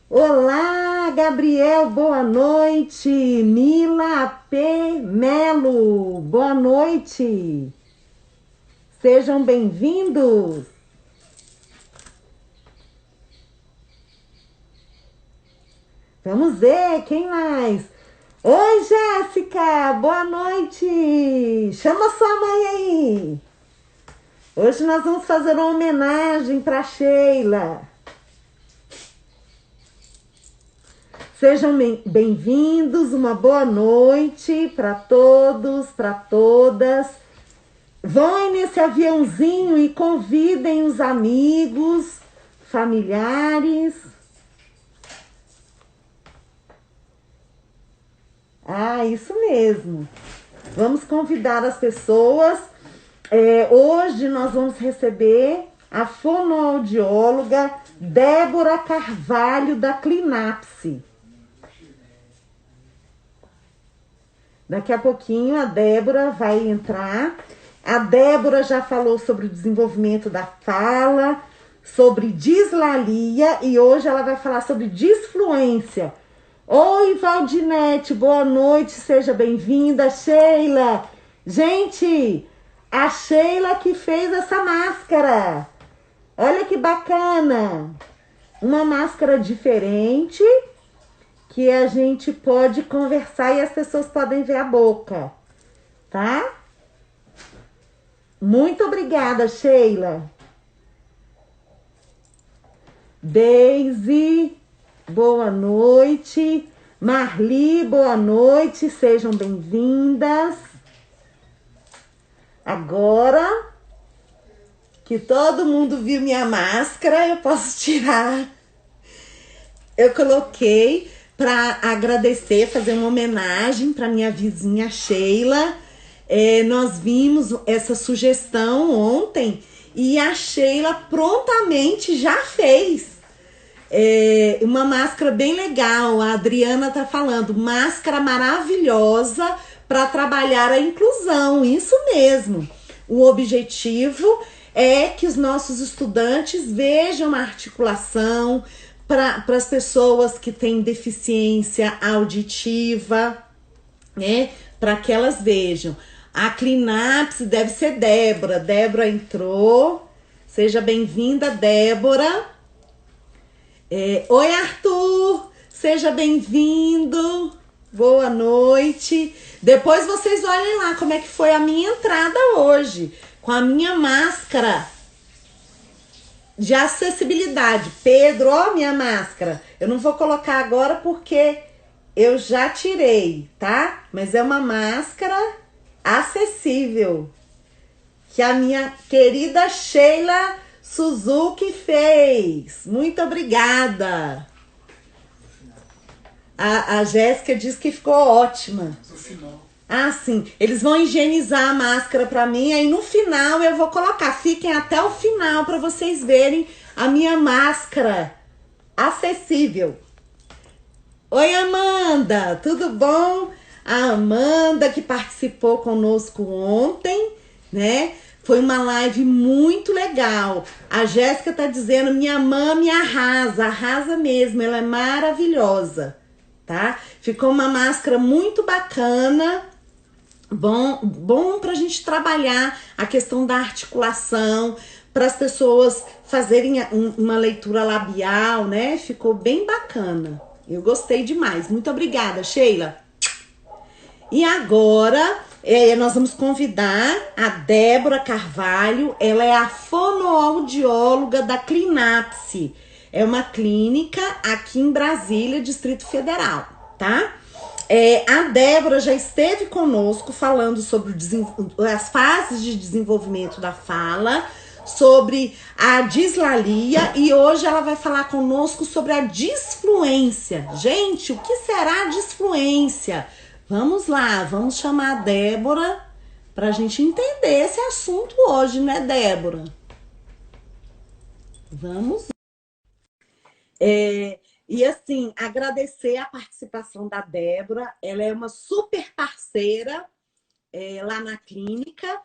Olá, Gabriel, boa noite. Mila P. Melo, boa noite. Sejam bem-vindos. Vamos ver quem mais. Oi, Jéssica, boa noite. Chama sua mãe aí. Hoje nós vamos fazer uma homenagem para Sheila. Sejam bem-vindos, uma boa noite para todos, para todas. Vão nesse aviãozinho e convidem os amigos, familiares. Ah, isso mesmo. Vamos convidar as pessoas. Hoje nós vamos receber a fonoaudióloga Débora Carvalho, da Clinapse. Daqui a pouquinho a Débora vai entrar. A Débora já falou sobre o desenvolvimento da fala, sobre dislalia e hoje ela vai falar sobre disfluência. Oi, Valdinete, boa noite, seja bem-vinda. Sheila, gente, a Sheila que fez essa máscara. Olha que bacana. Uma máscara diferente que a gente pode conversar e as pessoas podem ver a boca, tá? Muito obrigada, Sheila. Daisy, boa noite. Marli, boa noite. Sejam bem-vindas. Agora que todo mundo viu minha máscara, eu posso tirar. Eu coloquei para agradecer, fazer uma homenagem para minha vizinha Sheila. Nós vimos essa sugestão ontem e a Sheila prontamente já fez. Uma máscara bem legal. A Adriana tá falando, máscara maravilhosa para trabalhar a inclusão. Isso mesmo. O objetivo é que os nossos estudantes vejam a articulação para as pessoas que têm deficiência auditiva, né? Para que elas vejam. A Clinapse deve ser Débora. Débora entrou. Seja bem-vinda, Débora. Oi, Arthur. Seja bem-vindo. Boa noite. Depois vocês olhem lá como é que foi a minha entrada hoje. Com a minha máscara de acessibilidade. Pedro, ó, minha máscara. Eu não vou colocar agora porque eu já tirei, tá? Mas é uma máscara acessível que a minha querida Sheila Suzuki fez. Muito obrigada. A Jéssica disse que ficou ótima. No final. Ah, sim. Eles vão higienizar a máscara para mim, aí no final eu vou colocar. Fiquem até o final para vocês verem a minha máscara acessível. Oi, Amanda, tudo bom? A Amanda que participou conosco ontem, né? Foi uma live muito legal. A Jéssica tá dizendo, minha mãe arrasa mesmo, ela é maravilhosa, tá? Ficou uma máscara muito bacana. Bom para a gente trabalhar a questão da articulação, para as pessoas fazerem uma leitura labial, né? Ficou bem bacana. Eu gostei demais. Muito obrigada, Sheila. E agora, nós vamos convidar a Débora Carvalho. Ela é a fonoaudióloga da Clinapse. É uma clínica aqui em Brasília, Distrito Federal, tá? A Débora já esteve conosco falando sobre as fases de desenvolvimento da fala, sobre a dislalia e hoje ela vai falar conosco sobre a disfluência. Gente, o que será a disfluência? Vamos lá, vamos chamar a Débora para a gente entender esse assunto hoje, né, Débora? Vamos. E assim, agradecer a participação da Débora. Ela é uma super parceira lá na clínica.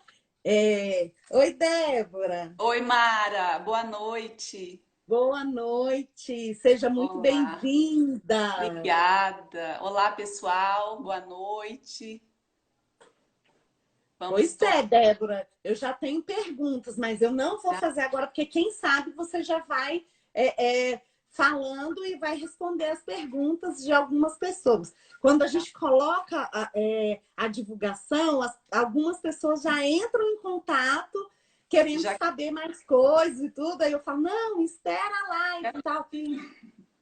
Oi, Débora. Oi, Mara. Boa noite. Boa noite, seja muito Olá, bem-vinda. obrigada. Olá, pessoal, boa noite. Vamos Pois é, to... Débora, eu já tenho perguntas, mas eu não vou Já? fazer agora, porque quem sabe você já vai falando e vai responder as perguntas de algumas pessoas. Quando a gente coloca a divulgação, algumas pessoas já entram em contato querendo Já saber mais coisas e tudo, aí eu falo, não, espera lá e quero tal. sim.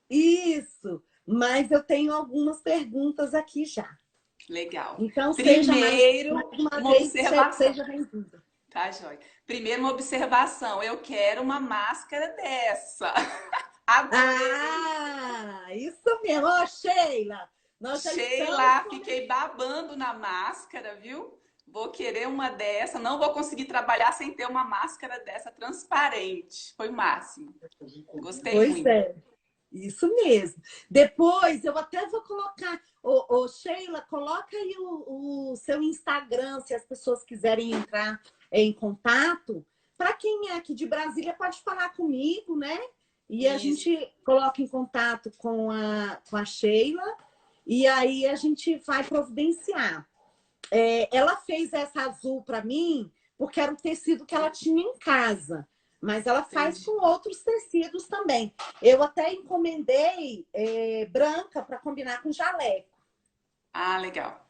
Isso, mas eu tenho algumas perguntas aqui já. Legal. Então, seja mais Primeiro, uma uma vez, observação, seja bem-vinda. tá, Joia? Primeiro, uma observação. Eu quero uma máscara dessa. Adorei. Isso mesmo. Ó, Sheila, nós já estamos Sheila, começando. fiquei babando na máscara, viu? Vou querer uma dessa. Não vou conseguir trabalhar sem ter uma máscara dessa transparente. Foi o máximo. Gostei Pois muito. é, isso mesmo. Depois eu até vou colocar. Sheila, coloca aí o seu Instagram, se as pessoas quiserem entrar em contato. Para quem é aqui de Brasília, pode falar comigo, né? E a Isso. gente coloca em contato com a Sheila e aí a gente vai providenciar. Ela fez essa azul para mim porque era o tecido que ela tinha em casa, mas ela faz Entendi. com outros tecidos também. Eu até encomendei branca para combinar com jaleco. Ah, legal.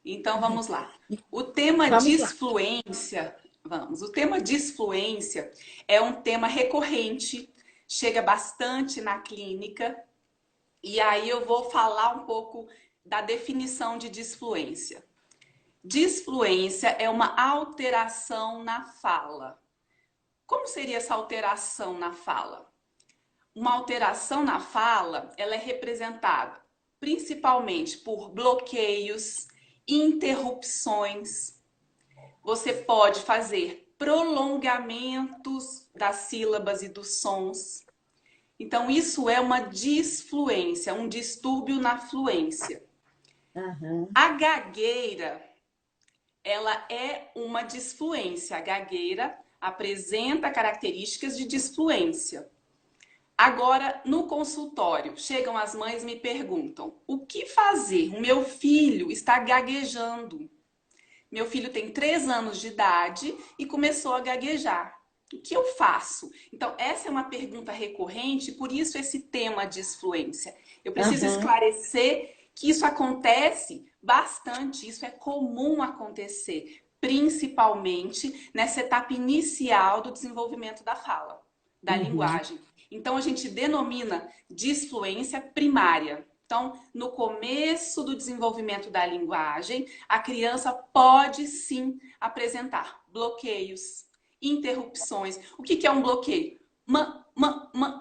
Então vamos lá. O tema Vamos lá. disfluência, vamos. O tema disfluência é um tema recorrente, chega bastante na clínica, e aí eu vou falar um pouco da definição de disfluência. Disfluência é uma alteração na fala. Como seria essa alteração na fala? Uma alteração na fala, ela é representada principalmente por bloqueios, interrupções. Você pode fazer prolongamentos das sílabas e dos sons. Então, isso é uma disfluência, um distúrbio na fluência. Aham. A gagueira, ela é uma disfluência. A gagueira apresenta características de disfluência. Agora, no consultório, chegam as mães e me perguntam: o que fazer? O meu filho está gaguejando. Meu filho tem 3 anos de idade e começou a gaguejar. O que eu faço? Então, essa é uma pergunta recorrente, por isso esse tema de disfluência. Eu preciso Aham. esclarecer que isso acontece bastante, isso é comum acontecer, principalmente nessa etapa inicial do desenvolvimento da fala, da Uhum. linguagem. Então, a gente denomina disfluência primária. Então, no começo do desenvolvimento da linguagem, a criança pode sim apresentar bloqueios, interrupções. O que é um bloqueio?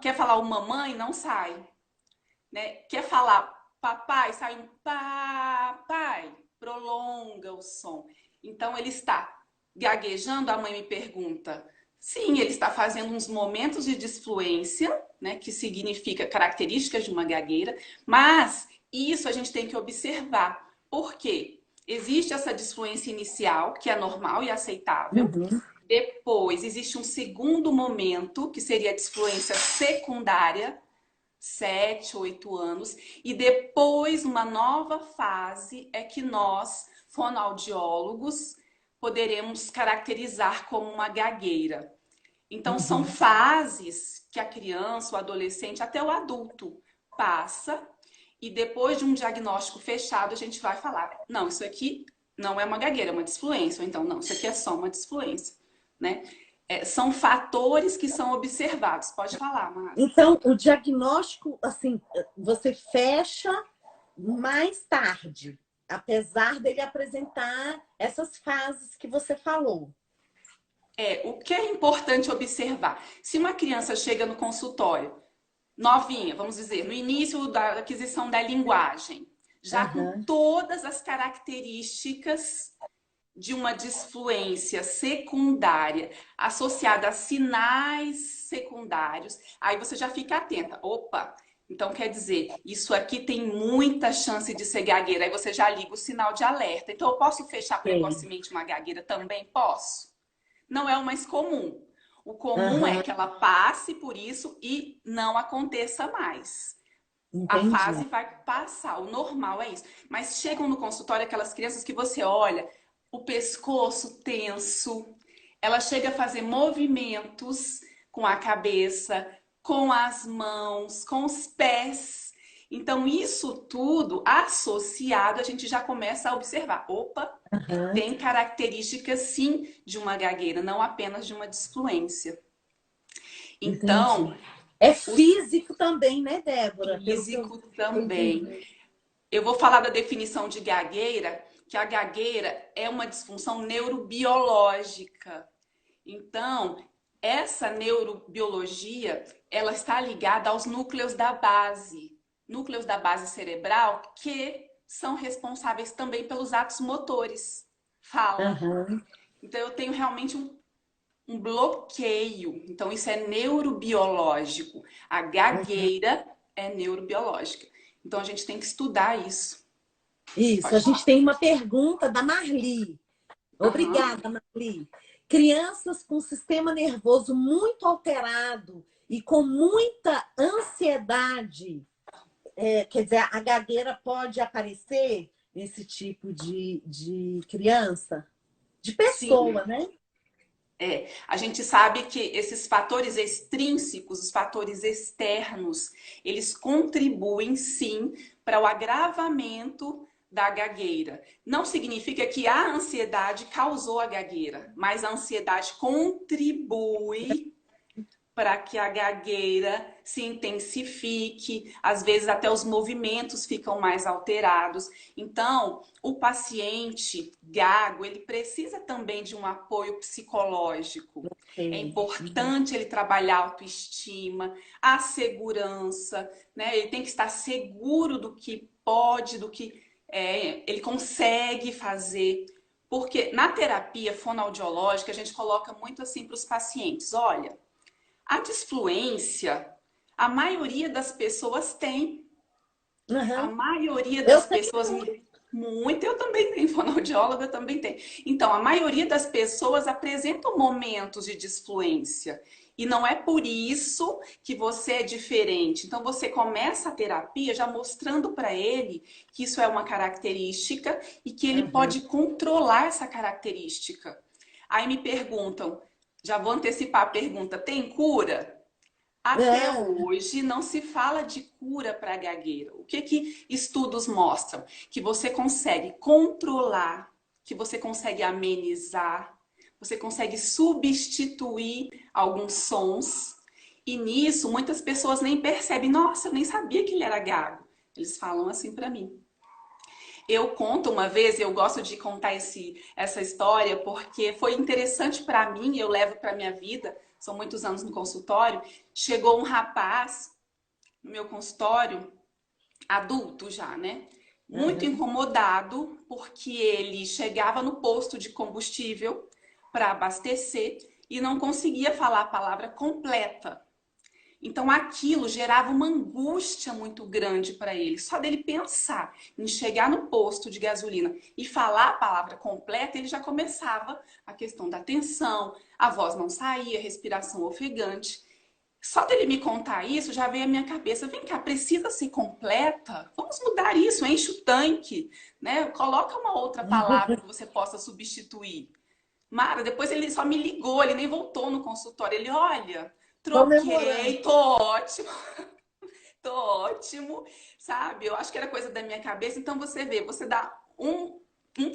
Quer falar o mamãe? Não sai. Né? Quer falar papai? Sai um papai. Prolonga o som. Então, ele está gaguejando. A mãe me pergunta. Sim, ele está fazendo uns momentos de disfluência, né, que significa características de uma gagueira, mas isso a gente tem que observar. Por quê? Existe essa disfluência inicial, que é normal e aceitável. Uhum. Depois, existe um segundo momento, que seria a disfluência secundária, 7, 8 anos. E depois, uma nova fase é que nós, fonoaudiólogos, poderemos caracterizar como uma gagueira. Então, são Uhum. fases que a criança, o adolescente, até o adulto passa, e depois de um diagnóstico fechado, a gente vai falar: não, isso aqui não é uma gagueira, é uma disfluência, ou então, não, isso aqui é só uma disfluência, né? São fatores que são observados. Pode falar, Márcia. Então, o diagnóstico, assim, você fecha mais tarde, apesar dele apresentar essas fases que você falou. O que é importante observar? Se uma criança chega no consultório, novinha, vamos dizer, no início da aquisição da linguagem, já com Aham. todas as características de uma disfluência secundária associada a sinais secundários, aí você já fica atenta. Opa, então quer dizer, isso aqui tem muita chance de ser gagueira. Aí você já liga o sinal de alerta. Então eu posso fechar Sei. precocemente uma gagueira? Também posso. Não é o mais comum. O comum é Aham, que ela passe por isso e não aconteça mais. A entendi. fase vai passar, o normal é isso. Mas chegam no consultório aquelas crianças que você olha, o pescoço tenso, ela chega a fazer movimentos com a cabeça, com as mãos, com os pés. Então, isso tudo associado, a gente já começa a observar. Opa, Aham, tem características sim de uma gagueira, não apenas de uma disfluência. entendi. Então, É o físico também, né, Débora? Pelo que físico eu também. entendi. Eu vou falar da definição de gagueira, que a gagueira é uma disfunção neurobiológica. Então, essa neurobiologia, ela está ligada aos núcleos da base cerebral, que são responsáveis também pelos atos motores, fala. Aham, Então, eu tenho realmente um bloqueio. Então, isso é neurobiológico. A aham. gagueira é neurobiológica. Então, a gente tem que estudar isso. Isso, a Pode gente falar. tem uma pergunta da Marli. Aham. Obrigada, Marli. Crianças com sistema nervoso muito alterado e com muita ansiedade, quer dizer, a gagueira pode aparecer nesse tipo de criança? De Sim, pessoa, né? a gente sabe que esses fatores extrínsecos, os fatores externos, eles contribuem sim para o agravamento da gagueira. Não significa que a ansiedade causou a gagueira, mas a ansiedade contribui para que a gagueira se intensifique, às vezes até os movimentos ficam mais alterados. Então, o paciente gago, ele precisa também de um apoio psicológico. É Sim. importante ele trabalhar a autoestima, a segurança, né? Ele tem que estar seguro do que pode, do que ele consegue fazer. Porque na terapia fonoaudiológica, a gente coloca muito assim para os pacientes: olha, a disfluência, a maioria das pessoas tem. A Uhum. maioria Eu das tenho pessoas, muito. muito, eu também tenho, fonoaudióloga também tem. Então, a maioria das pessoas apresentam momentos de disfluência. E não é por isso que você é diferente. Então, você começa a terapia já mostrando para ele que isso é uma característica e que ele Uhum. pode controlar essa característica. Aí me perguntam, já vou antecipar a pergunta: tem cura? Até É. hoje não se fala de cura para a gagueira. O que que estudos mostram? Que você consegue controlar, que você consegue amenizar, você consegue substituir alguns sons. E nisso muitas pessoas nem percebem. Nossa, eu nem sabia que ele era gago. Eles falam assim para mim. Eu conto uma vez, eu gosto de contar essa história porque foi interessante para mim, eu levo para minha vida, são muitos anos no consultório. Chegou um rapaz no meu consultório, adulto já, né? Muito Uhum. incomodado porque ele chegava no posto de combustível para abastecer e não conseguia falar a palavra completa. Então aquilo gerava uma angústia muito grande para ele. Só dele pensar em chegar no posto de gasolina e falar a palavra completa, ele já começava a questão da tensão, a voz não saía, respiração ofegante. Só dele me contar isso, já veio à minha cabeça: vem cá, precisa ser completa? Vamos mudar isso, enche o tanque, né? Coloca uma outra palavra que você possa substituir. Mara, depois ele só me ligou, ele nem voltou no consultório. Ele: olha, Comemorando. troquei, tô ótimo, tô ótimo, sabe? Eu acho que era coisa da minha cabeça. Então você vê, você dá um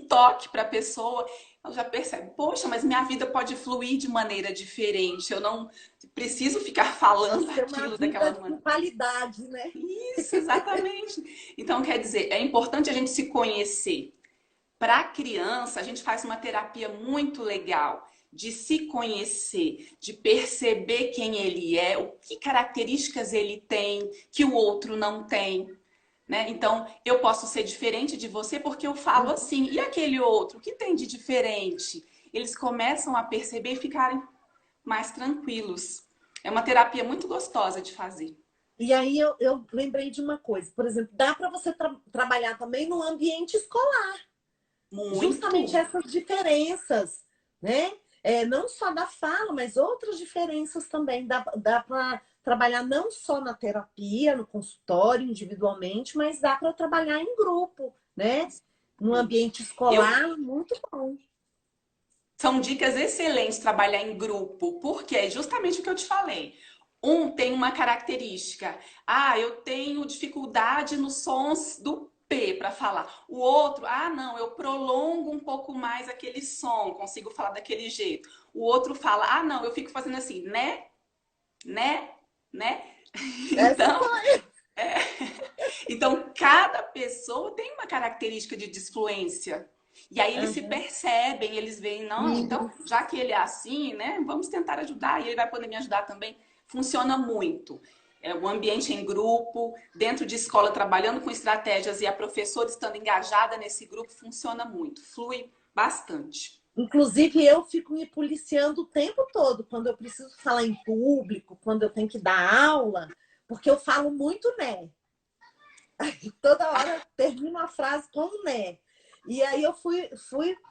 toque para a pessoa, ela já percebe: poxa, mas minha vida pode fluir de maneira diferente. Eu não preciso ficar Vai falando ser uma aquilo vida daquela maneira. com qualidade, né? Isso, exatamente. Então, quer dizer, é importante a gente se conhecer. Para a criança, a gente faz uma terapia muito legal de se conhecer, de perceber quem ele é, o que características ele tem que o outro não tem, né? Então, eu posso ser diferente de você porque eu falo assim. E aquele outro, o que tem de diferente? Eles começam a perceber e ficarem mais tranquilos. É uma terapia muito gostosa de fazer. E aí eu lembrei de uma coisa, por exemplo, dá para você trabalhar também no ambiente escolar, justamente Muito. essas diferenças, né? não só da fala, mas outras diferenças também. Dá para trabalhar não só na terapia, no consultório, individualmente, mas dá para trabalhar em grupo, né? No ambiente Eu, escolar, muito bom. são dicas excelentes trabalhar em grupo, porque é justamente o que eu te falei. Um tem uma característica. Ah, eu tenho dificuldade nos sons do P para falar. O outro, não, eu prolongo um pouco mais aquele som, consigo falar daquele jeito. O outro fala, não, eu fico fazendo assim, né, né. Essa Então, foi. é, então, cada pessoa tem uma característica de disfluência. E aí eles se Aham. percebem, eles veem, não, então, já que ele é assim, né, vamos tentar ajudar e ele vai poder me ajudar também. Funciona muito. O ambiente em grupo, dentro de escola, trabalhando com estratégias e a professora estando engajada nesse grupo, funciona muito, flui bastante. Inclusive, eu fico me policiando o tempo todo, quando eu preciso falar em público, quando eu tenho que dar aula, porque eu falo muito né. Toda hora eu termino a frase com um né. E aí eu fui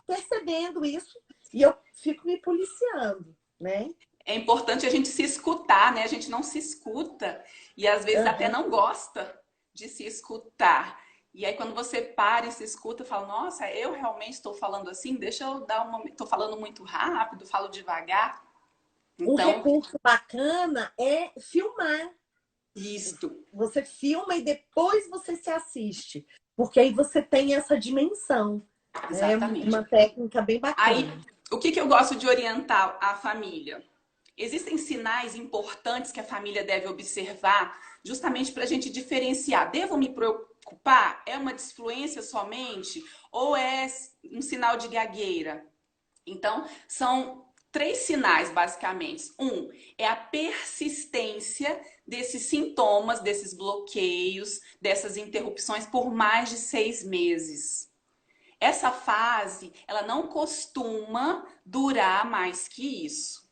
percebendo isso e eu fico me policiando, né? É importante a gente se escutar, né? A gente não se escuta e às vezes até Uhum. não gosta de se escutar. E aí quando você para e se escuta, fala: "Nossa, eu realmente estou falando assim? Deixa eu dar uma, estou falando muito rápido, falo devagar". Um Então, recurso bacana é filmar. isto, Você filma e depois você se assiste, porque aí você tem essa dimensão. É exatamente. uma técnica bem Aí, bacana. o que que eu gosto de orientar a família? Existem sinais importantes que a família deve observar, justamente para a gente diferenciar. Devo me preocupar? É uma disfluência somente? Ou é um sinal de gagueira? Então, são três sinais, basicamente. Um é a persistência desses sintomas, desses bloqueios, dessas interrupções por mais de 6 meses. Essa fase, ela não costuma durar mais que isso.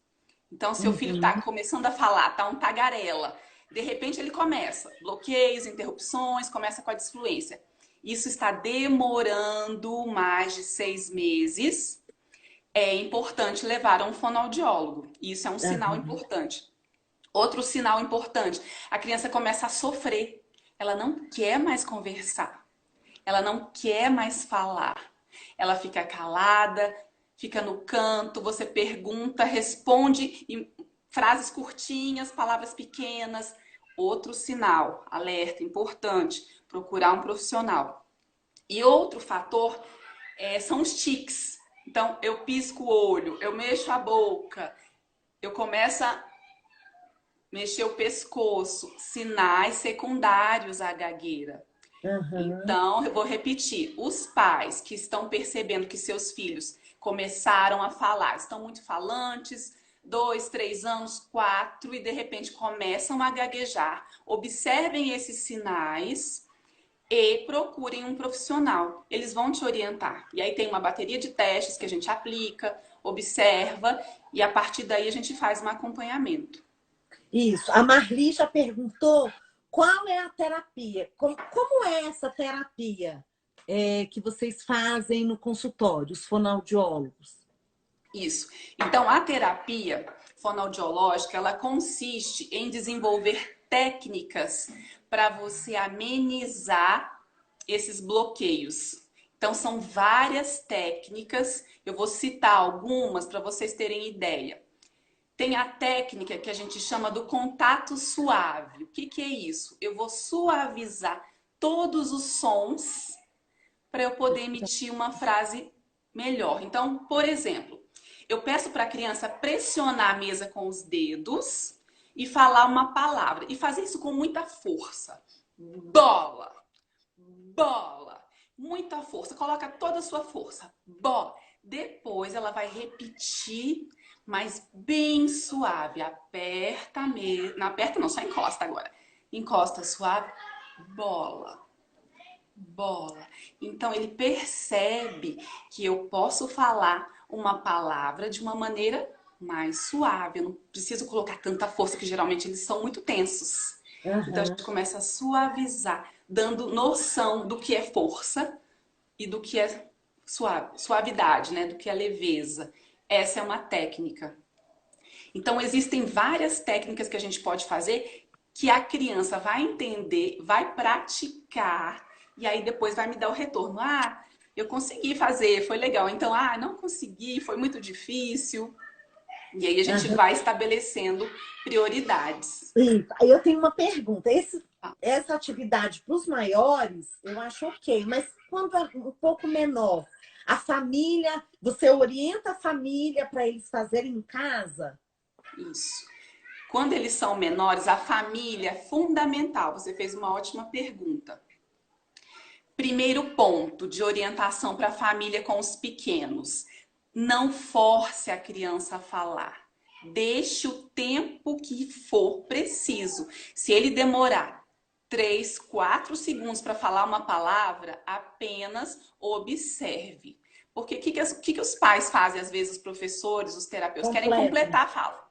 Então, seu filho está Uhum. começando a falar, tá um tagarela. De repente ele começa, bloqueios, interrupções, começa com a disfluência. Isso está demorando mais de 6 meses. É importante levar a um fonoaudiólogo. Isso é um sinal Uhum. importante. Outro sinal importante, a criança começa a sofrer. Ela não quer mais conversar. Ela não quer mais falar. Ela fica calada, fica no canto, você pergunta, responde em frases curtinhas, palavras pequenas. Outro sinal, alerta, importante, procurar um profissional. E outro fator são os tiques. Então, eu pisco o olho, eu mexo a boca, eu começo a mexer o pescoço, sinais secundários à gagueira. Uhum. Então, eu vou repetir: os pais que estão percebendo que seus filhos começaram a falar, estão muito falantes, 2, 3 anos, 4, e de repente começam a gaguejar, observem esses sinais e procurem um profissional. Eles vão te orientar. E aí tem uma bateria de testes que a gente aplica, observa, e a partir daí a gente faz um acompanhamento. Isso. A Marli já perguntou qual é a terapia. Como é essa terapia que vocês fazem no consultório, os fonoaudiólogos? Isso. Então, a terapia fonoaudiológica, ela consiste em desenvolver técnicas para você amenizar esses bloqueios. Então, são várias técnicas, eu vou citar algumas para vocês terem ideia. Tem a técnica que a gente chama do contato suave. O que que é isso? Eu vou suavizar todos os sons para eu poder emitir uma frase melhor. Então, por exemplo, eu peço para a criança pressionar a mesa com os dedos e falar uma palavra. E fazer isso com muita força. Bola, bola. Muita força. Coloca toda a sua força. Bola. Depois ela vai repetir, mas bem suave. Aperta a mesa. Não aperta, não, só encosta agora. Encosta suave. Bola, bola. Então ele percebe que eu posso falar uma palavra de uma maneira mais suave. Eu não preciso colocar tanta força, que geralmente eles são muito tensos. Então a Uhum. gente começa a suavizar, dando noção do que é força e do que é suave, suavidade, né? Do que é leveza. Essa é uma técnica. Então, existem várias técnicas que a gente pode fazer que a criança vai entender, vai praticar e aí depois vai me dar o retorno. Ah, eu consegui fazer, foi legal. Então, ah, não consegui, foi muito difícil. E aí a gente vai estabelecendo prioridades. Isso. Aí eu tenho uma pergunta. Tá? Essa atividade para os maiores, eu acho ok, mas quando é um pouco menor, a família, você orienta a família para eles fazerem em casa? Isso. Quando eles são menores, a família é fundamental. Você fez uma ótima pergunta. Primeiro ponto de orientação para a família com os pequenos. Não force a criança a falar. Deixe o tempo que for preciso. Se ele demorar 3, 4 segundos para falar uma palavra, apenas observe. Porque o que os pais fazem, às vezes, os professores, os terapeutas, querem Completo. completar a fala.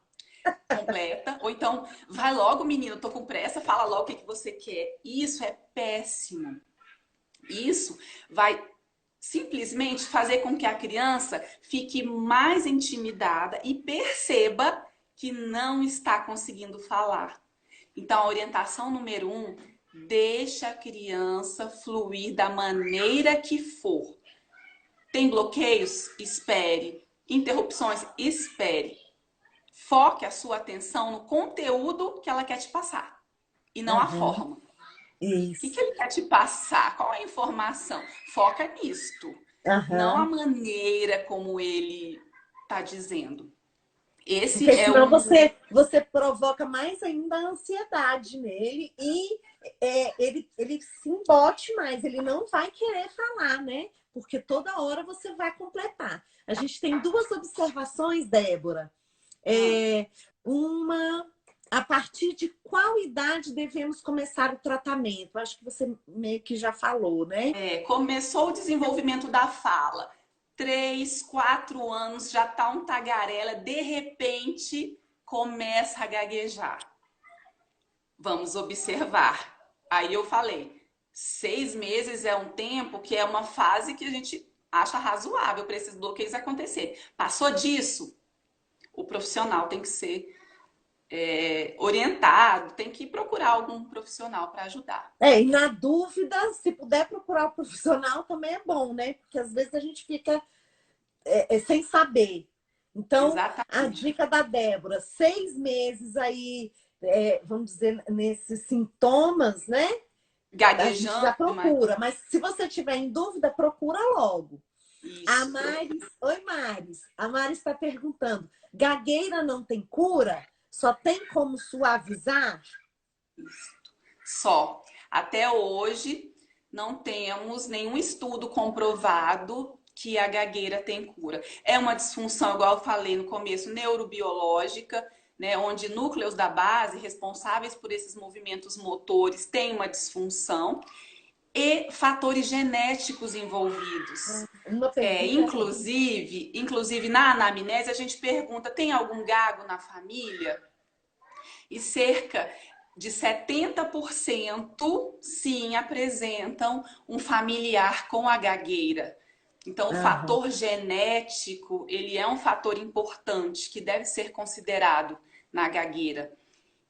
Completa, ou então, vai logo, menino, tô com pressa, fala logo o que você quer. Isso é péssimo. Isso vai simplesmente fazer com que a criança fique mais intimidada e perceba que não está conseguindo falar. Então, a orientação número 1, deixa a criança fluir da maneira que for. Tem bloqueios? Espere. Interrupções? Espere. Foque a sua atenção no conteúdo que ela quer te passar e não a Aham, forma. O que isso. ele quer te passar? Qual é a informação? Foca nisto, não a Aham. maneira como ele está dizendo. Esse Porque é senão um. você provoca mais ainda a ansiedade nele e ele se embote mais, ele não vai querer falar, né? Porque toda hora você vai completar. A gente tem duas observações, Débora. Ah, É, uma, a partir de qual idade devemos começar o tratamento? Acho que você meio que já falou, né? começou o desenvolvimento da fala. 3, 4 anos já tá um tagarela, de repente começa a gaguejar. Vamos observar. Aí eu falei, 6 meses é um tempo que é uma fase que a gente acha razoável para esses bloqueios acontecerem. Passou disso, o profissional tem que ser orientado, tem que procurar algum profissional para ajudar. E na dúvida, se puder procurar o profissional também é bom, né? Porque às vezes a gente fica sem saber. Então, a Exatamente. dica da Débora, 6 meses aí, vamos dizer, nesses sintomas, né? A gente já Gaguejando, mas procura, mas se você tiver em dúvida, procura logo. A isso. Maris, oi Maris, a Maris está perguntando: gagueira não tem cura? Só tem como suavizar? Só. Até hoje não temos nenhum estudo comprovado que a gagueira tem cura. É uma disfunção, igual eu falei no começo, neurobiológica, né, onde núcleos da base responsáveis por esses movimentos motores têm uma disfunção e fatores genéticos envolvidos. Uma pergunta é essa. Inclusive na anamnese a gente pergunta: tem algum gago na família? E cerca de 70% sim apresentam um familiar com a gagueira. Então, o Aham. fator genético, ele é um fator importante que deve ser considerado na gagueira.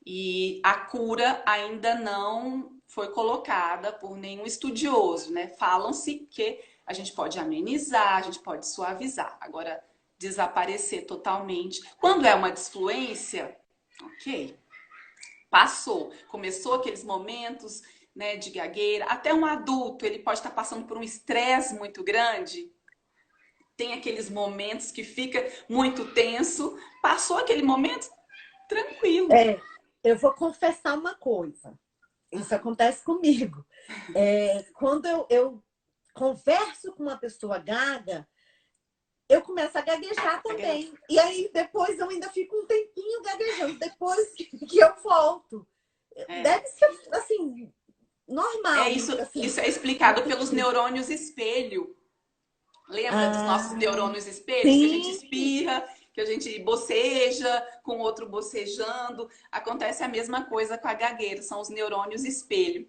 E a cura ainda não foi colocada por nenhum estudioso, né? Falam-se que a gente pode amenizar, a gente pode suavizar. Agora, desaparecer totalmente. Quando é uma disfluência, ok, passou, começou aqueles momentos, né, de gagueira. Até um adulto, ele pode estar passando por um estresse muito grande. Tem aqueles momentos que fica muito tenso. Passou aquele momento, tranquilo. É, eu vou confessar uma coisa. Isso acontece comigo. Quando eu converso com uma pessoa gaga, eu começo a gaguejar também. E aí depois eu ainda fico um tempinho gaguejando, depois que eu volto. É. Deve ser assim, normal, assim, Isso é explicado pelos intuitivo. neurônios espelho. Lembra dos nossos Ah, neurônios espelhos? Que a gente sim. espirra, que a gente boceja, com o outro bocejando. Acontece a mesma coisa com a gagueira, são os neurônios espelho.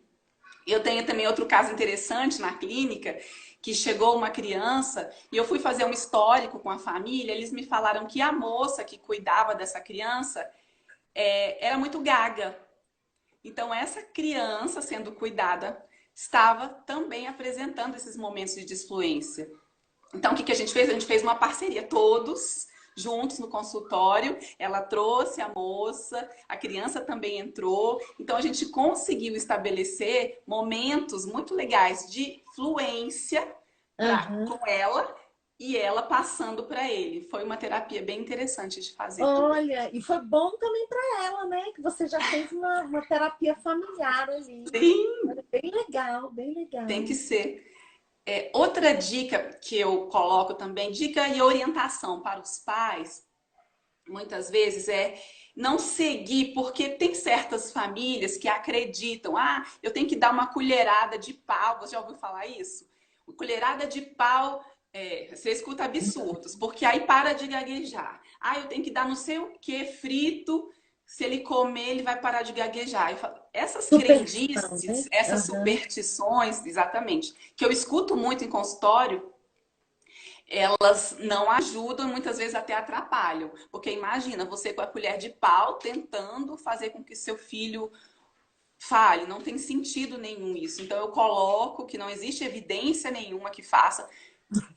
Eu tenho também outro caso interessante na clínica, que chegou uma criança e eu fui fazer um histórico com a família, eles me falaram que a moça que cuidava dessa criança era muito gaga. Então, essa criança sendo cuidada estava também apresentando esses momentos de disfluência. Então, o que a gente fez? A gente fez uma parceria, todos juntos no consultório. Ela trouxe a moça, a criança também entrou. Então, a gente conseguiu estabelecer momentos muito legais de fluência com ela e ela passando para ele. Foi uma terapia bem interessante de fazer também. Olha, e foi bom também para ela, né? Que você já fez uma terapia familiar ali. Sim, Bem legal, bem legal. tem que ser. Outra dica que eu coloco também, dica e orientação para os pais, muitas vezes não seguir, porque tem certas famílias que acreditam, eu tenho que dar uma colherada de pau, você já ouviu falar isso? Uma colherada de pau, você escuta absurdos, porque aí para de gaguejar. Eu tenho que dar não sei o que frito, se ele comer, ele vai parar de gaguejar. Essas Superstição, né? crendices, essas superstições, exatamente, que eu escuto muito em consultório, elas não ajudam, muitas vezes até atrapalham. Porque imagina, você com a colher de pau tentando fazer com que seu filho fale, não tem sentido nenhum isso. Então eu coloco que não existe evidência nenhuma que faça.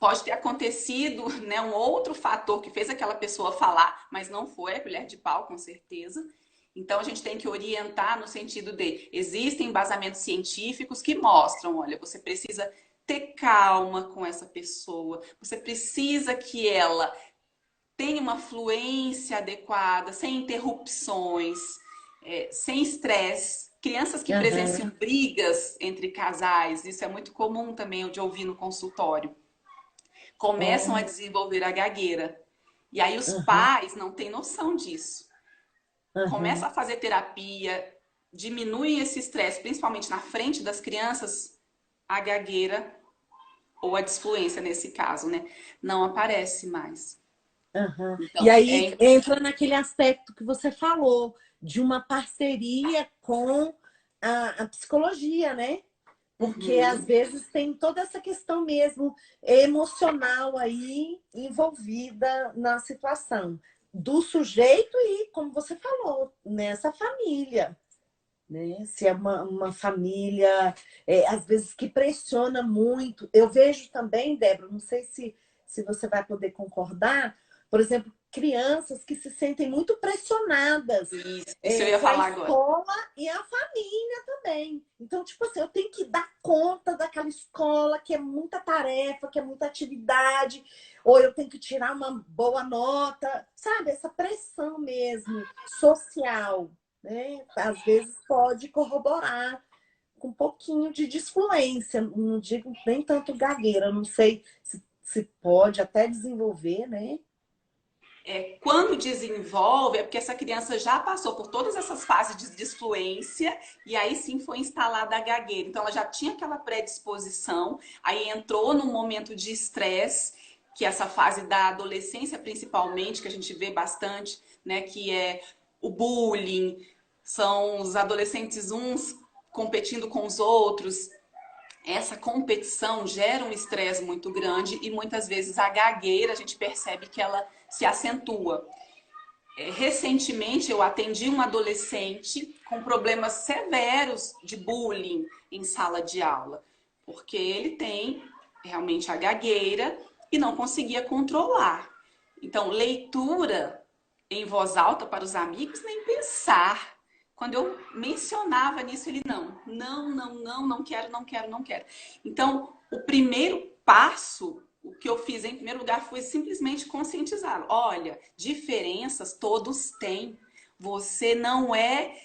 Pode ter acontecido, né, um outro fator que fez aquela pessoa falar, mas não foi a colher de pau, com certeza. Então a gente tem que orientar no sentido de existem embasamentos científicos que mostram, olha, você precisa ter calma com essa pessoa, você precisa que ela tenha uma fluência adequada, sem interrupções, sem estresse. Crianças que presenciam brigas entre casais, isso é muito comum também de ouvir no consultório, começam a desenvolver a gagueira. E aí os pais não têm noção disso. Começa a fazer terapia, diminui esse estresse, principalmente na frente das crianças, a gagueira ou a disfluência nesse caso, né? Não aparece mais. Então, E aí entra naquele aspecto que você falou, de uma parceria com a psicologia, né? Porque às vezes tem toda essa questão mesmo emocional aí envolvida na situação do sujeito e, como você falou, nessa família. Né? Se é uma família, às vezes, que pressiona muito. Eu vejo também, Débora, não sei se você vai poder concordar, por exemplo, crianças que se sentem muito pressionadas isso eu ia com a falar agora. escola e a família também. Então, tipo assim, eu tenho que dar conta daquela escola que é muita tarefa, que é muita atividade, ou eu tenho que tirar uma boa nota, sabe? Essa pressão mesmo, social, né? Às vezes pode corroborar com um pouquinho de disfluência, não digo nem tanto gagueira, não sei se pode até desenvolver, né? Quando desenvolve, é porque essa criança já passou por todas essas fases de disfluência e aí sim foi instalada a gagueira. Então ela já tinha aquela predisposição, aí entrou num momento de estresse, que é essa fase da adolescência principalmente, que a gente vê bastante, né, que é o bullying, são os adolescentes uns competindo com os outros. Essa competição gera um estresse muito grande e muitas vezes a gagueira a gente percebe que ela se acentua. Recentemente eu atendi um adolescente com problemas severos de bullying em sala de aula, porque ele tem realmente a gagueira e não conseguia controlar. Então, leitura em voz alta para os amigos, nem pensar. Quando eu mencionava nisso, ele não quero, não quero, não quero. Então, o primeiro passo, o que eu fiz em primeiro lugar foi simplesmente conscientizá-lo. Olha, diferenças todos têm. Você não é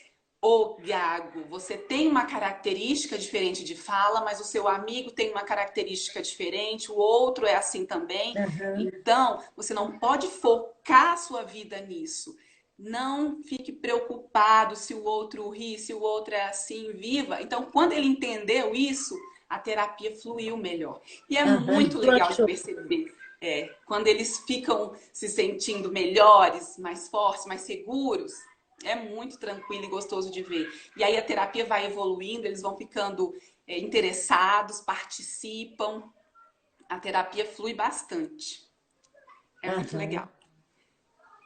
o gago. Você tem uma característica diferente de fala, mas o seu amigo tem uma característica diferente, o outro é assim também. Então, você não pode focar a sua vida nisso. Não fique preocupado se o outro ri, se o outro é assim, viva. Então, quando ele entendeu isso, a terapia fluiu melhor. E é muito legal de perceber. Quando eles ficam se sentindo melhores, mais fortes, mais seguros, é muito tranquilo e gostoso de ver. E aí a terapia vai evoluindo, eles vão ficando interessados, participam. a terapia flui bastante. É muito Aham. legal.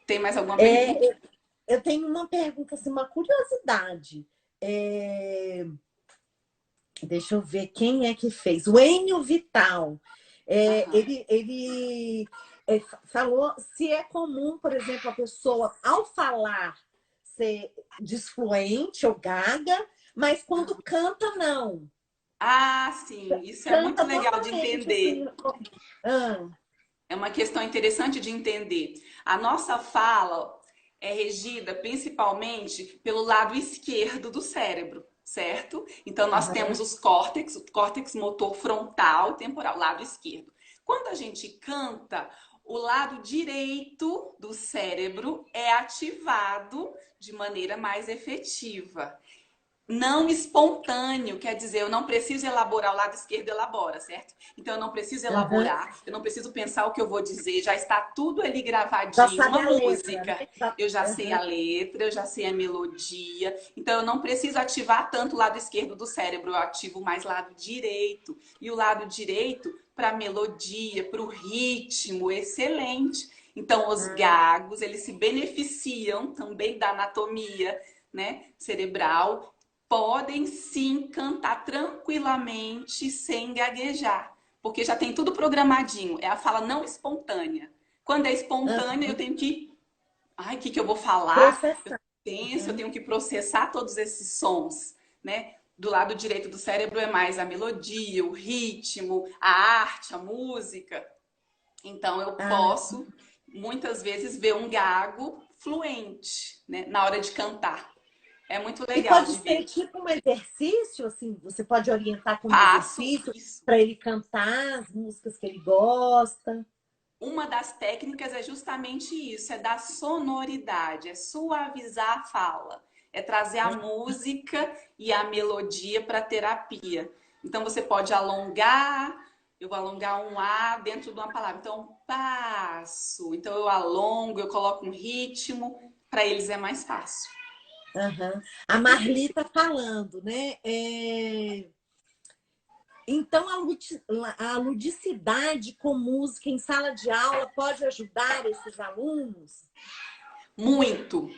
Tem mais alguma pergunta? É, eu tenho uma pergunta, assim, uma curiosidade. É, deixa eu ver quem é que fez. O Enio Vital. Aham. Falou se é comum, por exemplo, a pessoa, ao falar, ser disfluente ou gaga, mas quando canta, não. Ah, sim, isso é muito Canta legal de normalmente, assim. entender. Ah, É uma questão interessante de entender. A nossa fala é regida principalmente pelo lado esquerdo do cérebro, certo? Então nós temos aham, os córtex, o córtex motor frontal e temporal, lado esquerdo. Quando a gente canta, o lado direito do cérebro é ativado de maneira mais efetiva. Não espontâneo, quer dizer, eu não preciso elaborar, o lado esquerdo elabora, certo? Então eu não preciso aham. elaborar, eu não preciso pensar o que eu vou dizer, já está tudo ali Já gravadinho, sabe uma a letra, música. né? Eu já sei a Aham. letra, eu já sei a melodia, então eu não preciso ativar tanto o lado esquerdo do cérebro, eu ativo mais o lado direito. E o lado direito para melodia, para o ritmo, excelente. Então os Ah, gagos, eles se beneficiam também da anatomia, né, cerebral, podem sim cantar tranquilamente sem gaguejar, porque já tem tudo programadinho. É a fala não espontânea. Quando é espontânea, eu aham. tenho que. Ai, o que, que eu vou falar? Eu Processar. penso, eu Aham. tenho que processar todos esses sons, né? Do lado direito do cérebro é mais a melodia, o ritmo, a arte, a música. Então eu Ah, posso muitas vezes ver um gago fluente, né, na hora de cantar. É muito e legal pode de ser ver. tipo um exercício, assim, você pode orientar como Passo exercício isso. para ele cantar as músicas que ele gosta. Uma das técnicas é justamente isso, é dar sonoridade, é suavizar a fala, é trazer a música e a melodia para a terapia. Então você pode alongar, eu vou alongar um A dentro de uma palavra. Então, passo. Então eu alongo, eu coloco um ritmo, para eles é mais fácil. Aham. A Marli está falando, né? Então, a ludicidade com música em sala de aula pode ajudar esses alunos? Muito.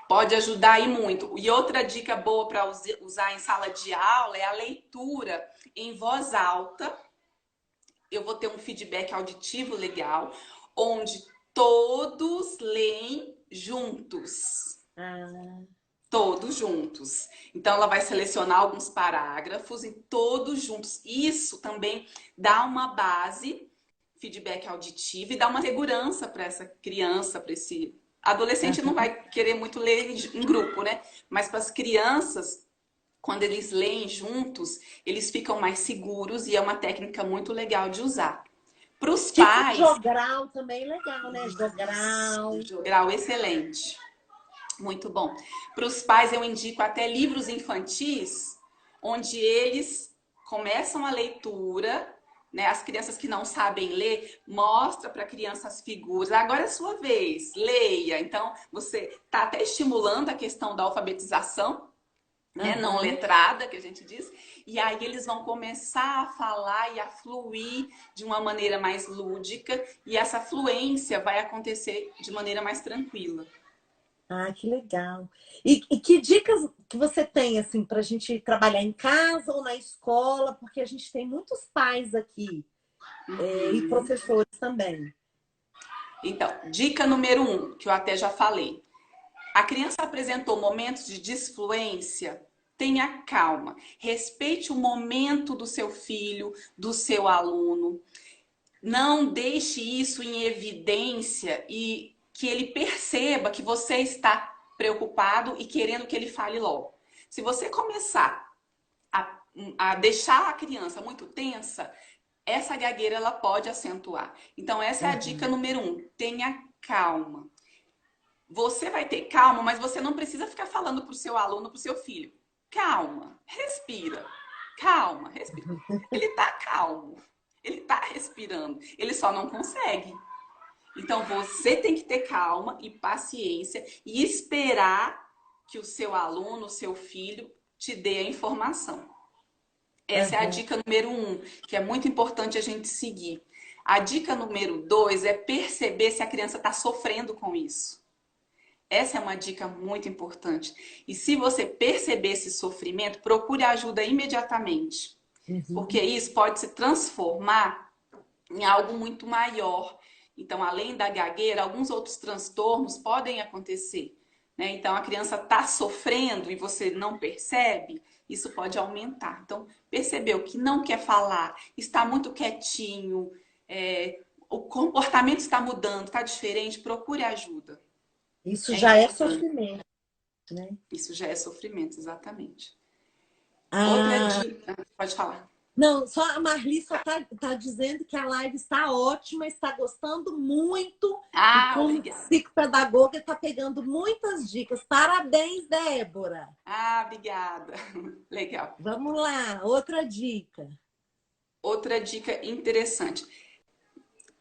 Pode ajudar e muito. E outra dica boa para usar em sala de aula é a leitura em voz alta. Eu vou ter um feedback auditivo legal, onde todos leem juntos. Ah, Todos juntos. Então, ela vai selecionar alguns parágrafos e todos juntos. Isso também dá uma base, feedback auditivo, e dá uma segurança para essa criança, para esse adolescente. Não aham. vai querer muito ler em grupo, né? Mas para as crianças, quando eles leem juntos, eles ficam mais seguros e é uma técnica muito legal de usar. Para os Tipo pais, jogral também legal, né? isso, Jogral. jogral excelente. Muito bom. Para os pais, eu indico até livros infantis, onde eles começam a leitura, né? As crianças que não sabem ler, mostra para a criança as figuras. Agora é sua vez, leia. Então, você está até estimulando a questão da alfabetização, né? Não Aham. letrada, que a gente diz. E aí eles vão começar a falar e a fluir de uma maneira mais lúdica, e essa fluência vai acontecer de maneira mais tranquila. Ah, que legal. E que dicas que você tem, assim, para a gente trabalhar em casa ou na escola? Porque a gente tem muitos pais aqui, e professores também. Então, dica número um, que eu até já falei. A criança apresentou momentos de disfluência, tenha calma. Respeite o momento do seu filho, do seu aluno. Não deixe isso em evidência e que ele perceba que você está preocupado e querendo que ele fale logo. Se você começar a deixar a criança muito tensa, essa gagueira ela pode acentuar. Então, essa é a dica Uhum. número um. Tenha calma. Você vai ter calma, mas você não precisa ficar falando para o seu aluno, para o seu filho. Calma, respira. Calma, respira. Ele está calmo. Ele está respirando. Ele só não consegue. Então você tem que ter calma e paciência e esperar que o seu aluno, o seu filho, te dê a informação. Essa é a Aham. dica número um, que é muito importante a gente seguir. A dica número dois é perceber se a criança está sofrendo com isso. Essa é uma dica muito importante. E se você perceber esse sofrimento, procure ajuda imediatamente, porque Uhum. isso pode se transformar em algo muito maior. Então, além da gagueira, alguns outros transtornos podem acontecer, né? Então, a criança está sofrendo e você não percebe, isso pode aumentar. Então, percebeu que não quer falar, está muito quietinho, o comportamento está mudando, está diferente, procure ajuda. Isso É já é importante. sofrimento, né? Isso já é sofrimento, exatamente. Outra Ah, dica, pode falar. não, só a Marli só tá dizendo que a live está ótima, está gostando muito e Ah, como obrigada. psicopedagoga está pegando muitas dicas. Parabéns, Débora. Ah, obrigada. Legal. Vamos lá, outra dica. Outra dica interessante.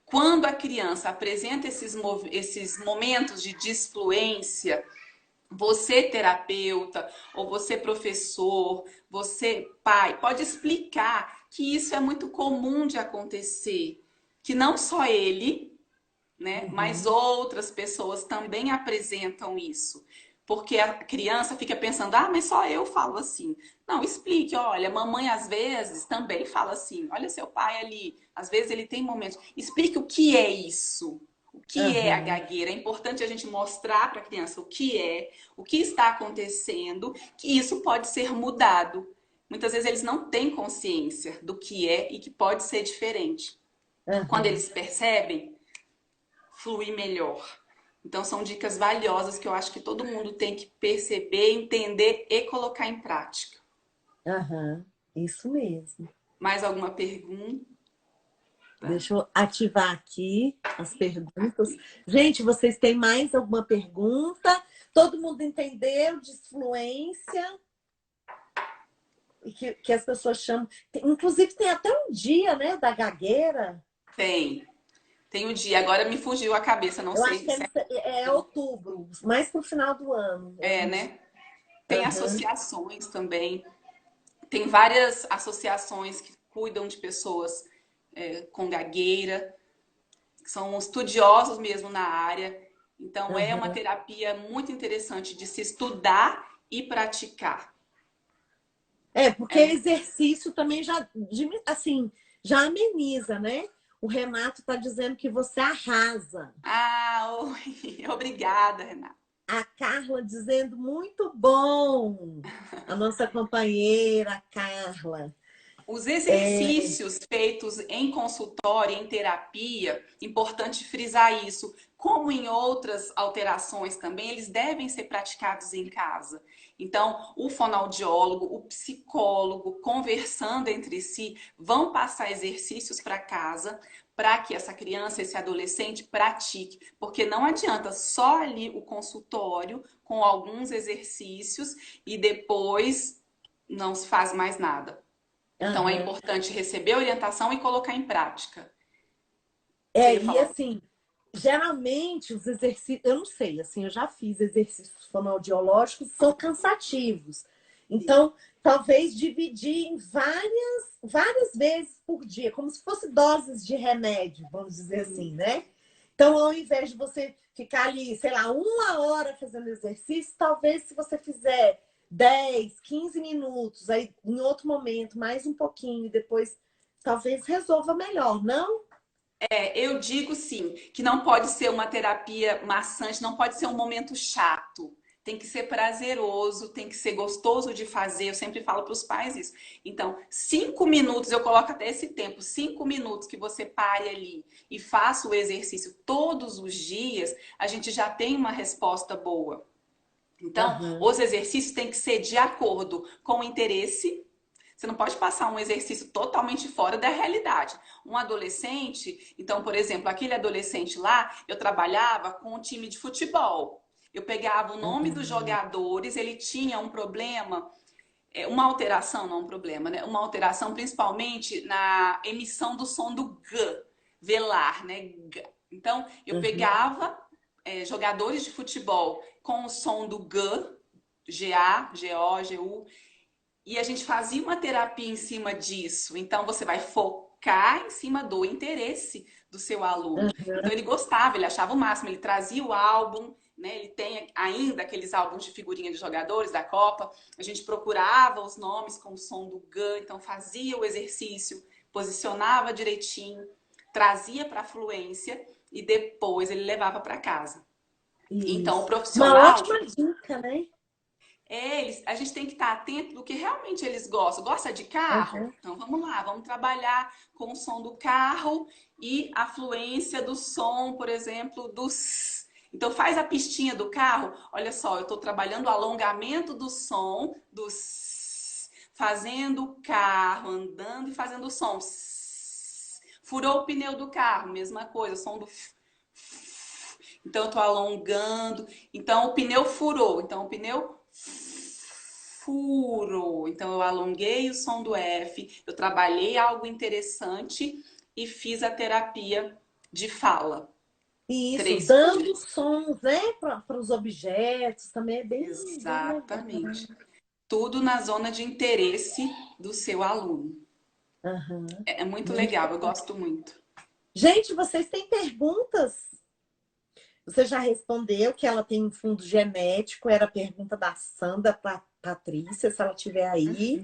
Quando a criança apresenta esses momentos de disfluência, você, terapeuta, ou você, professor, você, pai, pode explicar que isso é muito comum de acontecer. Que não só ele, né? Mas Uhum. outras pessoas também apresentam isso. Porque a criança fica pensando, ah, mas só eu falo assim. Não, explique, olha, mamãe às vezes também fala assim. Olha seu pai ali, às vezes ele tem momentos. Explique o que é isso. O que é a Aham, gagueira? É importante a gente mostrar para a criança o que é, o que está acontecendo, que isso pode ser mudado. Muitas vezes eles não têm consciência do que é e que pode ser diferente. Quando aham, eles percebem, fluir melhor. Então, são dicas valiosas que eu acho que todo mundo tem que perceber, entender e colocar em prática. aham. Isso mesmo. Mais alguma pergunta? Deixa eu ativar aqui as perguntas. Gente, vocês têm mais alguma pergunta? Todo mundo entendeu disfluência? E que as pessoas chamam. Inclusive, tem até um dia, né, da gagueira. Tem. Tem o dia. Agora me fugiu a cabeça, não Eu acho sei que se é outubro, mais pro final do ano. É é, um dia. né? Tem Aham, associações também. Tem várias associações que cuidam de pessoas com gagueira, que são estudiosos mesmo na área. Então, é uma aham. terapia muito interessante de se estudar e praticar. É, porque É. exercício também já, assim, já ameniza, né? O Renato está dizendo que você arrasa. Ah, oi. Obrigada, Renata. A Carla dizendo muito bom. A nossa companheira, a Carla. Os exercícios feitos em consultório, em terapia, importante frisar isso, como em outras alterações também, eles devem ser praticados em casa. Então, o fonoaudiólogo, o psicólogo, conversando entre si, vão passar exercícios para casa para que essa criança, esse adolescente pratique, porque não adianta só ali o consultório com alguns exercícios e depois não se faz mais nada. Então é Aham. importante receber a orientação e colocar em prática. Você É, ia e falar? assim, geralmente os exercícios, eu não sei, assim, eu já fiz exercícios fonoaudiológicos, são cansativos. Então, talvez dividir em várias vezes por dia, como se fosse doses de remédio, vamos dizer assim, né? Então, ao invés de você ficar ali, sei lá, 1 hora fazendo exercício, talvez se você fizer 10, 15 minutos, aí em outro momento, mais um pouquinho, e depois talvez resolva melhor, não? Eu digo sim, que não pode ser uma terapia maçante, não pode ser um momento chato. Tem que ser prazeroso, tem que ser gostoso de fazer. Eu sempre falo para os pais isso. Então, 5 minutos, eu coloco até esse tempo, 5 minutos que você pare ali e faça o exercício todos os dias, a gente já tem uma resposta boa. Então, Aham. os exercícios têm que ser de acordo com o interesse. Você não pode passar um exercício totalmente fora da realidade. Um adolescente, então, por exemplo, aquele adolescente lá, eu trabalhava com um time de futebol. Eu pegava o nome dos Uhum. jogadores, ele tinha um problema, uma alteração, não um problema, né? Uma alteração principalmente na emissão do som do G, velar, né? G. Então, eu Uhum. pegava jogadores de futebol com o som do G, G-A, G-O, G-U, E a gente fazia uma terapia em cima disso. Então, você vai focar em cima do interesse do seu aluno. Então, ele gostava, ele achava o máximo, ele trazia o álbum, né? Ele tem ainda aqueles álbuns de figurinha de jogadores da Copa. A gente procurava os nomes com o som do GAN, então fazia o exercício, posicionava direitinho, trazia para a fluência e depois ele levava para casa. Então, o Isso. Uma profissional ótima dica, né? a gente tem que estar atento do que realmente eles gostam. Gosta de carro? Uhum. Então vamos lá, vamos trabalhar com o som do carro e a fluência do som, por exemplo, dos. Então faz a pistinha do carro. Olha só, eu estou trabalhando o alongamento do som dos, fazendo o carro andando e fazendo o som. Furou o pneu do carro, mesma coisa, som do. Então eu estou alongando. Então o pneu furou. Então o pneu furo. Então eu alonguei o som do F, eu trabalhei algo interessante e fiz a terapia de fala. Isso, 3 pontos. dando sons, né, para os objetos também é bem legal. Exatamente. Tudo na zona de interesse do seu aluno. Aham. É muito Muito legal, eu bom. gosto muito. Gente, vocês têm perguntas? Você já respondeu que ela tem um fundo genético, era a pergunta da Sandra para Patrícia, se ela estiver aí,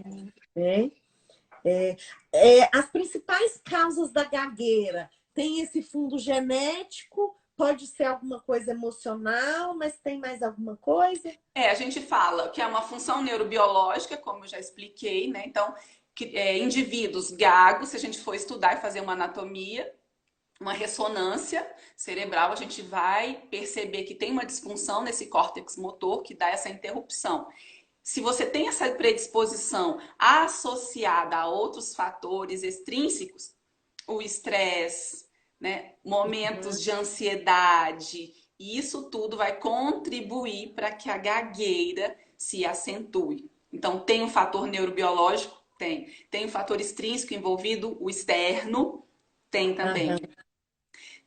né? As principais causas da gagueira tem esse fundo genético, pode ser alguma coisa emocional, mas tem mais alguma coisa? A gente fala que é uma função neurobiológica, como eu já expliquei, né? Então, indivíduos gagos, se a gente for estudar e fazer uma anatomia, uma ressonância cerebral, a gente vai perceber que tem uma disfunção nesse córtex motor que dá essa interrupção. Se você tem essa predisposição associada a outros fatores extrínsecos, o estresse, né, momentos de ansiedade, isso tudo vai contribuir para que a gagueira se acentue. Então, tem um fator neurobiológico? Tem. Tem um fator extrínseco envolvido? O externo? Tem também. Aham.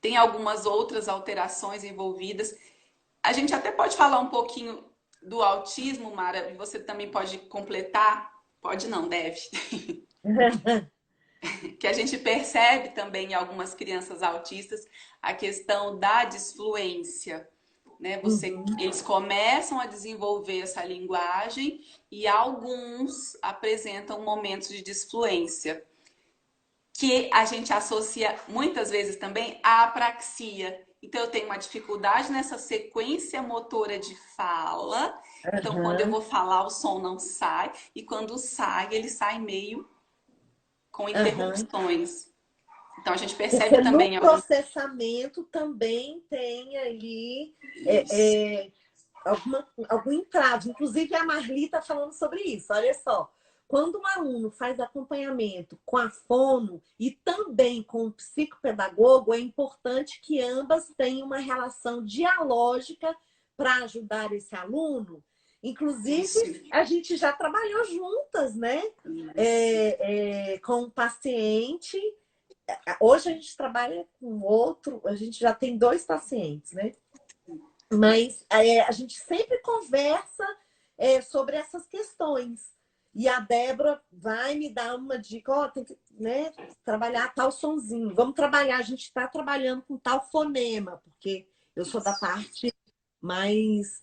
Tem algumas outras alterações envolvidas. A gente até pode falar um pouquinho do autismo, Mara, e você também pode completar. Pode não, deve. Que a gente percebe também em algumas crianças autistas a questão da disfluência. Né? Uhum. Eles começam a desenvolver essa linguagem e alguns apresentam momentos de disfluência, que a gente associa muitas vezes também à apraxia. Então, eu tenho uma dificuldade nessa sequência motora de fala. Então, quando eu Aham. vou falar, o som não sai. E quando sai, ele sai meio com Aham. interrupções. Então, a gente percebe Porque no também algum. processamento também tem ali Isso. algum entrave. Inclusive, a Marli está falando sobre isso. Olha só. Quando um aluno faz acompanhamento com a fono e também com o psicopedagogo, é importante que ambas tenham uma relação dialógica para ajudar esse aluno. Inclusive, Isso. a gente já trabalhou juntas, né? Isso. Com o paciente. Hoje a gente trabalha com outro, a gente já tem 2 pacientes, né? Mas a gente sempre conversa sobre essas questões. E a Débora vai me dar uma dica, ó, tem que, né, trabalhar tal sonzinho. Vamos trabalhar, a gente está trabalhando com tal fonema, porque eu sou da parte mais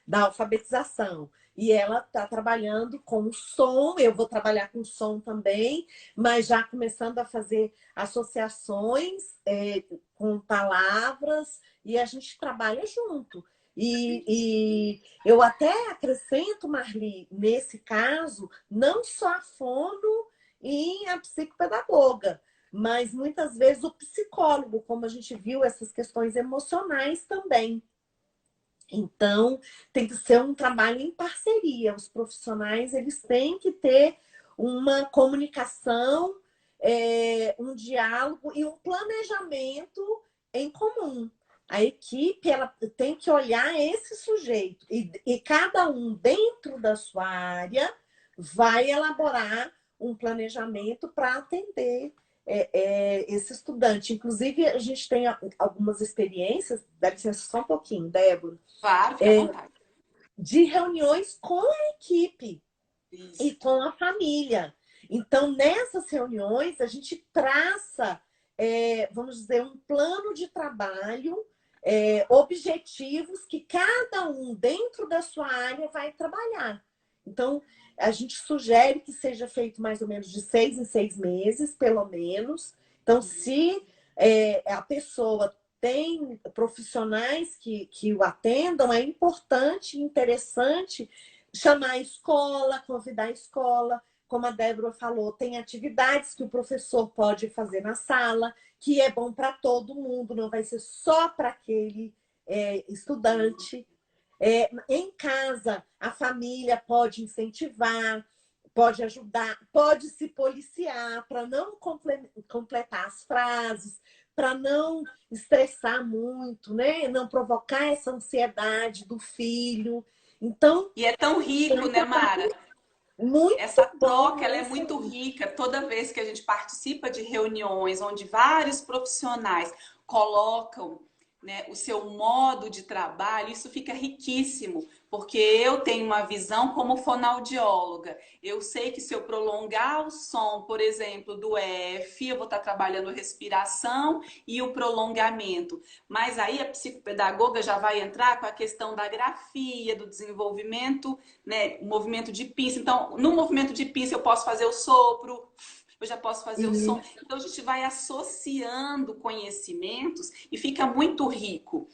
da alfabetização. E ela está trabalhando com som, eu vou trabalhar com som também, mas já começando a fazer associações com palavras, e a gente trabalha junto. E eu até acrescento, Marli, nesse caso, não só a fono e a psicopedagoga, mas muitas vezes o psicólogo, como a gente viu, essas questões emocionais também. Então, tem que ser um trabalho em parceria. Os profissionais, eles têm que ter uma comunicação, um diálogo e um planejamento em comum. A equipe, ela tem que olhar esse sujeito e cada um dentro da sua área vai elaborar um planejamento para atender esse estudante. Inclusive, a gente tem algumas experiências, dá licença só um pouquinho, Débora, Claro, fica à vontade. de reuniões com a equipe. e Isso. com a família. Então, nessas reuniões, a gente traça, vamos dizer, um plano de trabalho, objetivos que cada um, dentro da sua área, vai trabalhar. Então, a gente sugere que seja feito mais ou menos de 6 em 6 meses, pelo menos. Então, se a pessoa tem profissionais que o atendam, é importante, interessante chamar a escola, convidar a escola. Como a Débora falou, tem atividades que o professor pode fazer na sala, que é bom para todo mundo, não vai ser só para aquele estudante. Em casa, a família pode incentivar, pode ajudar, pode se policiar para não completar as frases, para não estressar muito, né? Não provocar essa ansiedade do filho. Então, E é tão é rico, um né, trabalho Mara? Essa muito bom, troca, ela é nossa. muito rica. Toda vez que a gente participa de reuniões onde vários profissionais colocam, né, o seu modo de trabalho, isso fica riquíssimo, porque eu tenho uma visão como fonoaudióloga. Eu sei que se eu prolongar o som, por exemplo, do F, eu vou estar trabalhando respiração e o prolongamento. Mas aí a psicopedagoga já vai entrar com a questão da grafia, do desenvolvimento, né, o movimento de pinça. Então, no movimento de pinça eu posso fazer o sopro, eu já posso fazer o som. Isso. Então, a gente vai associando conhecimentos e fica muito rico.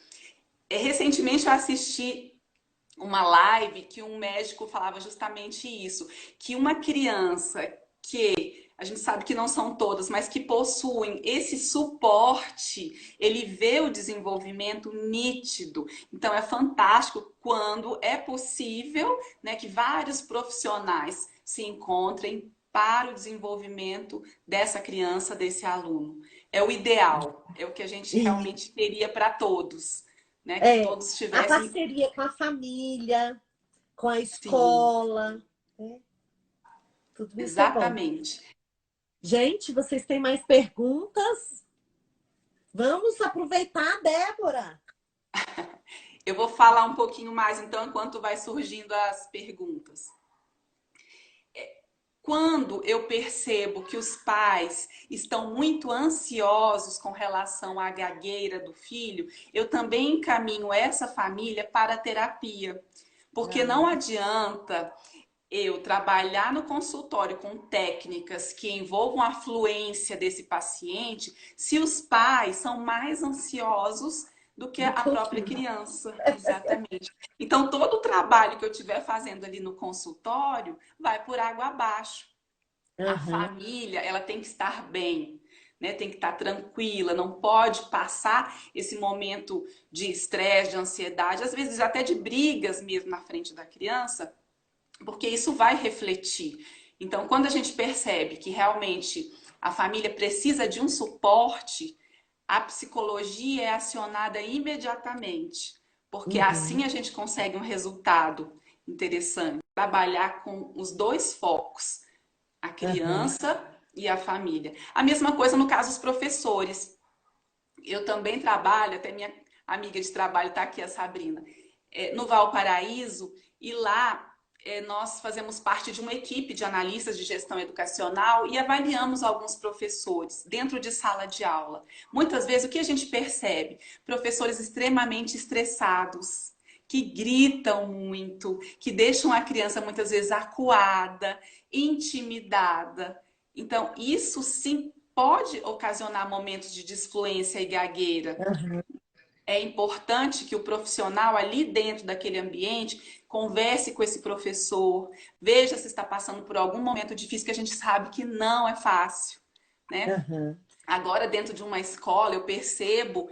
Recentemente eu assisti uma live que um médico falava justamente isso, que uma criança que a gente sabe que não são todas, mas que possuem esse suporte, ele vê o desenvolvimento nítido. Então é fantástico quando é possível, né, que vários profissionais se encontrem para o desenvolvimento dessa criança, desse aluno. É o ideal, é o que a gente E realmente queria para todos, né? Que é todos a tivessem. parceria com a família, com a Sim, escola, né? Tudo isso é bom. exatamente. Gente, vocês têm mais perguntas? Vamos aproveitar, Débora. Eu vou falar um pouquinho mais então enquanto vai surgindo as perguntas. Quando eu percebo que os pais estão muito ansiosos com relação à gagueira do filho, eu também encaminho essa família para a terapia. Porque não Ah, adianta eu trabalhar no consultório com técnicas que envolvam a fluência desse paciente se os pais são mais ansiosos do que do a que o própria filho. criança. Exatamente. Então, todo o trabalho que eu estiver fazendo ali no consultório vai por água abaixo. A Aham, família, ela tem que estar bem, né? Tem que estar tranquila, não pode passar esse momento de estresse, de ansiedade, às vezes até de brigas mesmo na frente da criança, porque isso vai refletir. Então, quando a gente percebe que realmente a família precisa de um suporte, a psicologia é acionada imediatamente, porque uhum, assim a gente consegue um resultado interessante. Trabalhar com os dois focos, a aham. criança e a família. A mesma coisa no caso dos professores. Eu também trabalho, até minha amiga de trabalho está aqui, a Sabrina, no Valparaíso, e lá nós fazemos parte de uma equipe de analistas de gestão educacional e avaliamos alguns professores dentro de sala de aula. Muitas vezes o que a gente percebe? Professores extremamente estressados, que gritam muito, que deixam a criança muitas vezes acuada, intimidada. Então, isso sim pode ocasionar momentos de disfluência e gagueira. É importante que o profissional ali dentro daquele ambiente converse com esse professor, veja se está passando por algum momento difícil, que a gente sabe que não é fácil, né? Aham. Agora, dentro de uma escola, eu percebo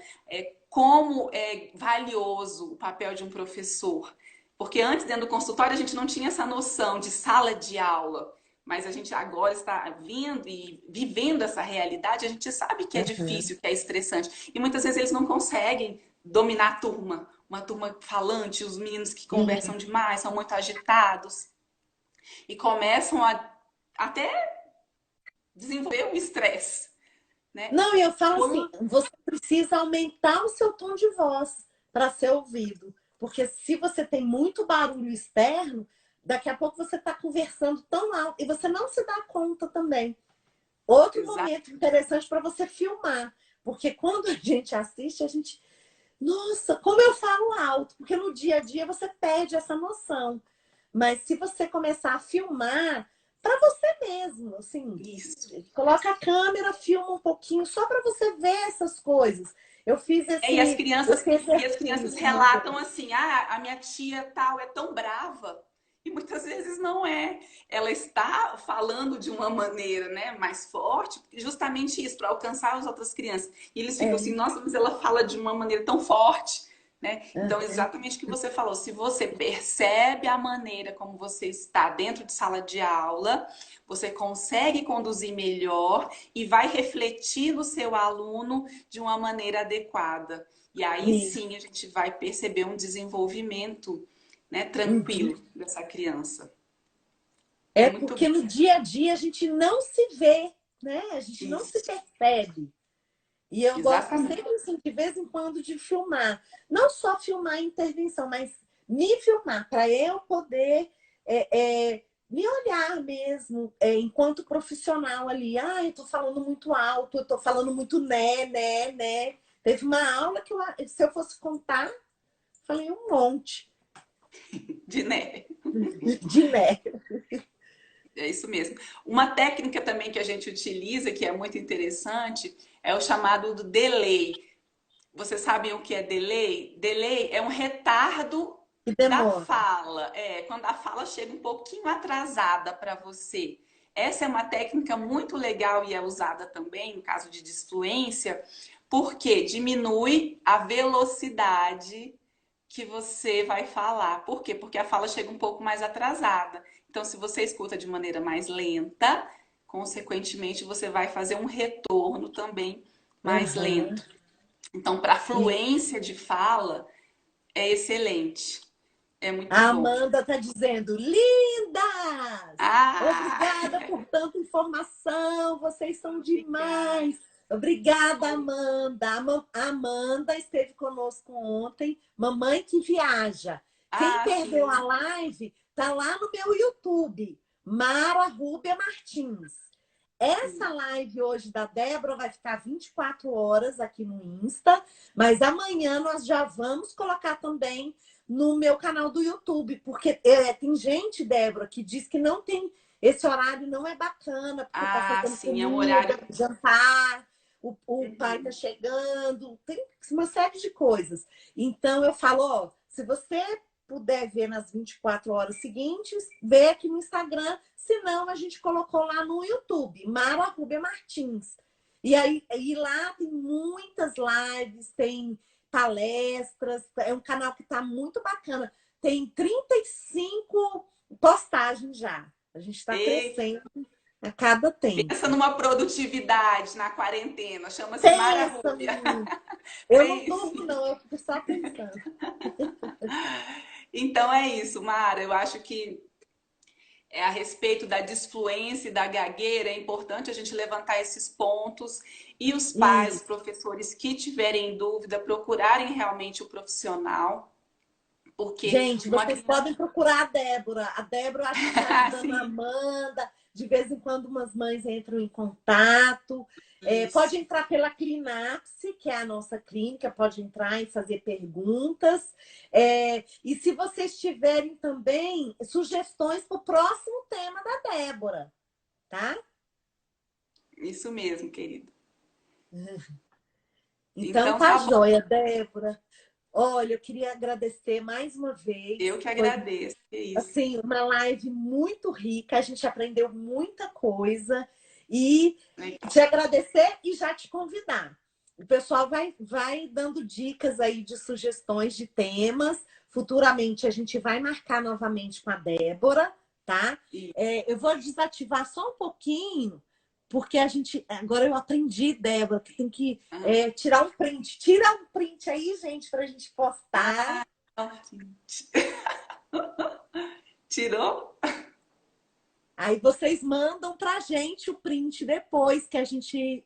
como é valioso o papel de um professor. Porque antes, dentro do consultório, a gente não tinha essa noção de sala de aula. Mas a gente agora está vindo e vivendo essa realidade, a gente sabe que é Aham. difícil, que é estressante. E muitas vezes eles não conseguem dominar a turma. Uma turma falante, os meninos que Sim. conversam demais, são muito agitados. E começam a até desenvolver o estresse, né? Não, e eu falo assim, Quando você precisa aumentar o seu tom de voz para ser ouvido. Porque se você tem muito barulho externo, Daqui a pouco você está conversando tão alto e você não se dá conta também. Outro Exato. momento interessante para você filmar. Porque quando a gente assiste, a gente. Nossa, como eu falo alto! Porque no dia a dia você perde essa noção. Mas se você começar a filmar para você mesmo, assim, Isso. coloca a câmera, filma um pouquinho, só para você ver essas coisas. Eu fiz É, e as esse crianças, e as crianças exercício uma relatam vez. assim: ah, a minha tia tal é tão brava. E muitas vezes não é. Ela está falando de uma maneira, né, mais forte, justamente isso, para alcançar as outras crianças. E eles ficam assim, É. nossa, mas ela fala de uma maneira tão forte, né? Então, Uhum. exatamente o que você falou, se você percebe a maneira como você está dentro de sala de aula, você consegue conduzir melhor e vai refletir no seu aluno de uma maneira adequada. E aí Isso. sim a gente vai perceber um desenvolvimento, né, Uhum. tranquilo dessa criança. É É muito porque no dia a dia a gente não se vê, né? A gente não se isso. percebe. E eu gosto Exatamente. sempre, assim, de vez em quando, de filmar. Não só filmar a intervenção, mas me filmar, para eu poder me olhar mesmo, enquanto profissional ali. Ah, eu estou falando muito alto, eu estou falando muito né. Teve uma aula que, se eu fosse contar, falei um monte De né. de né. É isso mesmo. Uma técnica também que a gente utiliza, que é muito interessante, é o chamado do delay. Vocês sabem o que é delay? Delay é um retardo Que da demora. fala. É, quando a fala chega um pouquinho atrasada para você. Essa é uma técnica muito legal e é usada também no caso de disfluência, porque diminui a velocidade que você vai falar. Por quê? Porque a fala chega um pouco mais atrasada. Então, se você escuta de maneira mais lenta, consequentemente, você vai fazer um retorno também mais Uhum. lento. Então, para fluência de fala, é excelente. É muito A bom. Amanda está dizendo, lindas! Ah, Obrigada por tanta informação, vocês são obrigada. demais. Obrigada, Amanda. A Amanda esteve conosco ontem, Mamãe que Viaja. Quem Ah, perdeu a sim. live, tá lá no meu YouTube, Mara Rúbia Martins. Essa live hoje da Débora vai ficar 24 horas aqui no Insta, mas amanhã nós já vamos colocar também no meu canal do YouTube, porque tem gente, Débora, que diz que não tem esse horário, não é bacana, porque está Ah, fazendo sim, é um comida, horário. jantar, o pai está Uhum. chegando, tem uma série de coisas. Então eu falo, ó, se você puder ver nas 24 horas seguintes, vê aqui no Instagram, senão a gente colocou lá no YouTube, Mara Rubia Martins. E aí e lá tem muitas lives, tem palestras, é um canal que está muito bacana. Tem 35 postagens já. A gente está E crescendo a cada pensa tempo. numa produtividade na quarentena. Chama-se Mara Pensa, Rúbia. menino. Eu não durmo, Pense. não, eu fico só pensando. Então é isso, Mara. Eu acho que é a respeito da disfluência e da gagueira, é importante a gente levantar esses pontos e os pais, os E, professores que tiverem dúvida, procurarem realmente o profissional, porque gente, uma vocês criança. podem procurar a Débora. A Débora, acho que está ajudando a Sim, Amanda. De vez em quando, umas mães entram em contato. Pode isso. entrar pela Clinaxe, que é a nossa clínica, pode entrar e fazer perguntas. E se vocês tiverem também sugestões para o próximo tema da Débora, tá? Isso mesmo, querido. Então Então tá tá bom. joia, Débora. Olha, eu queria agradecer mais uma Eu vez. que Foi agradeço. É isso. assim, uma live muito rica, a gente aprendeu muita coisa e Legal. te agradecer e já te convidar. O pessoal vai dando dicas aí de sugestões de temas. Futuramente a gente vai marcar novamente com a Débora, tá? E- Eu vou desativar só um pouquinho, porque a gente. Agora eu aprendi, Débora, que tem que ah, tirar um print. Tira um print aí, gente, para a gente postar. ah, tirou? Aí vocês mandam para a gente o print depois que a gente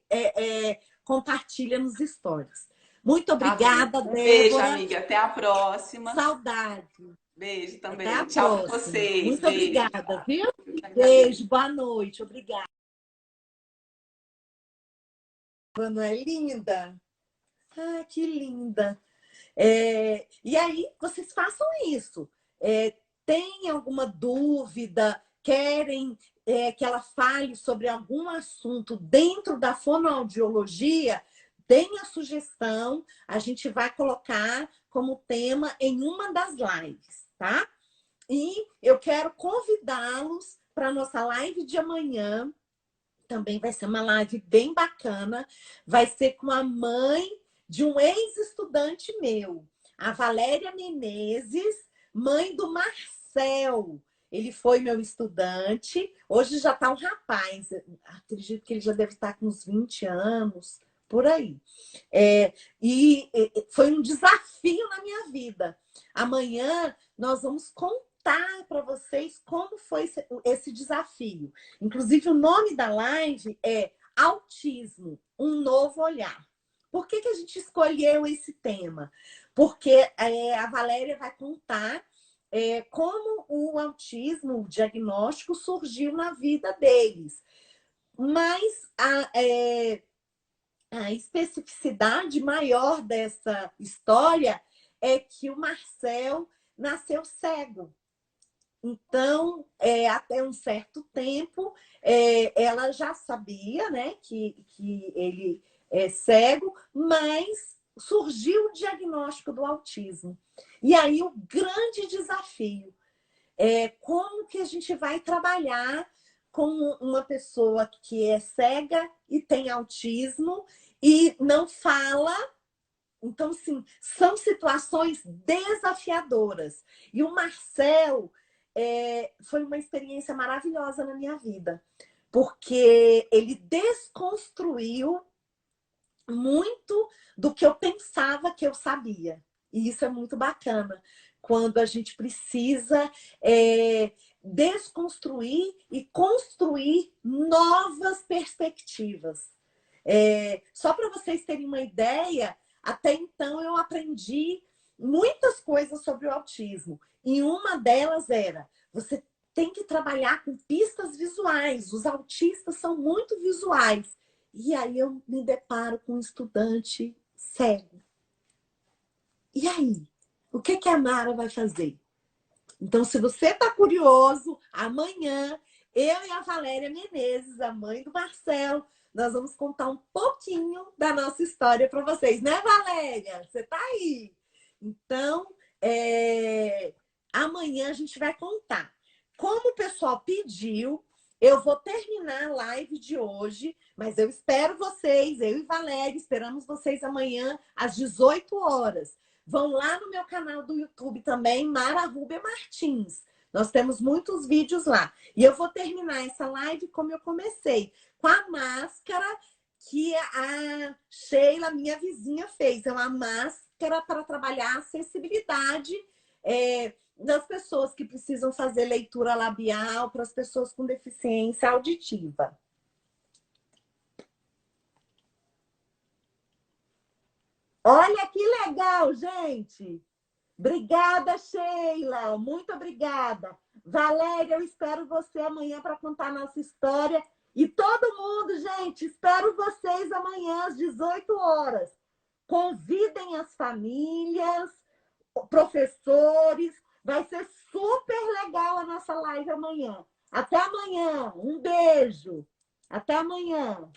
compartilha nos stories. Muito Tá bom. obrigada, Um beijo, Débora. amiga. Até a próxima. Saudade. Beijo Até a também. Tchau para próxima. vocês. Muito Beijo. obrigada, viu? Eu que agradeço. Beijo, boa noite. Obrigada. Não é linda? Ah, que linda. E aí, vocês façam isso. Tem alguma dúvida? Querem que ela fale sobre algum assunto dentro da fonoaudiologia? Deem a sugestão, a gente vai colocar como tema em uma das lives, tá? E eu quero convidá-los para a nossa live de amanhã. Também vai ser uma live bem bacana. Vai ser com a mãe de um ex-estudante meu, a Valéria Menezes, mãe do Marcel. Ele foi meu estudante, hoje já está um rapaz. Acredito que ele já deve estar com uns 20 anos, por aí. Foi um desafio na minha vida. Amanhã nós vamos contar para vocês como foi esse desafio. Inclusive, o nome da live é Autismo, um novo olhar. Por que a gente escolheu esse tema? Porque a Valéria vai contar como o autismo, o diagnóstico, surgiu na vida deles. Mas a especificidade maior dessa história é que o Marcel nasceu cego. Então, até um certo tempo, ela já sabia, né, que ele é cego, mas surgiu o diagnóstico do autismo. E aí o grande desafio é como que a gente vai trabalhar com uma pessoa que é cega e tem autismo e não fala. Então, sim, são situações desafiadoras. E o Marcel foi uma experiência maravilhosa na minha vida, porque ele desconstruiu muito do que eu pensava que eu sabia. E isso é muito bacana, quando a gente precisa desconstruir e construir novas perspectivas. Só para vocês terem uma ideia, até então eu aprendi muitas coisas sobre o autismo. E uma delas era, você tem que trabalhar com pistas visuais. Os autistas são muito visuais. E aí eu me deparo com um estudante cego. E aí? O que a Mara vai fazer? Então, se você está curioso, amanhã eu e a Valéria Menezes, a mãe do Marcel, nós vamos contar um pouquinho da nossa história para vocês, né, Valéria? Você está aí. Então, amanhã a gente vai contar. Como o pessoal pediu, eu vou terminar a live de hoje, mas eu espero vocês, eu e Valéria, esperamos vocês amanhã às 18 horas. Vão lá no meu canal do YouTube também, Mara Rúbia Martins. Nós temos muitos vídeos lá. E eu vou terminar essa live como eu comecei, com a máscara que a Sheila, minha vizinha, fez. É uma máscara para trabalhar a acessibilidade das pessoas que precisam fazer leitura labial, para as pessoas com deficiência auditiva. Olha que legal, gente! Obrigada, Sheila. Muito obrigada. Valéria, eu espero você amanhã para contar nossa história. E todo mundo, gente, espero vocês amanhã às 18 horas. Convidem as famílias, professores. Vai ser super legal a nossa live amanhã. Até amanhã. Um beijo. Até amanhã.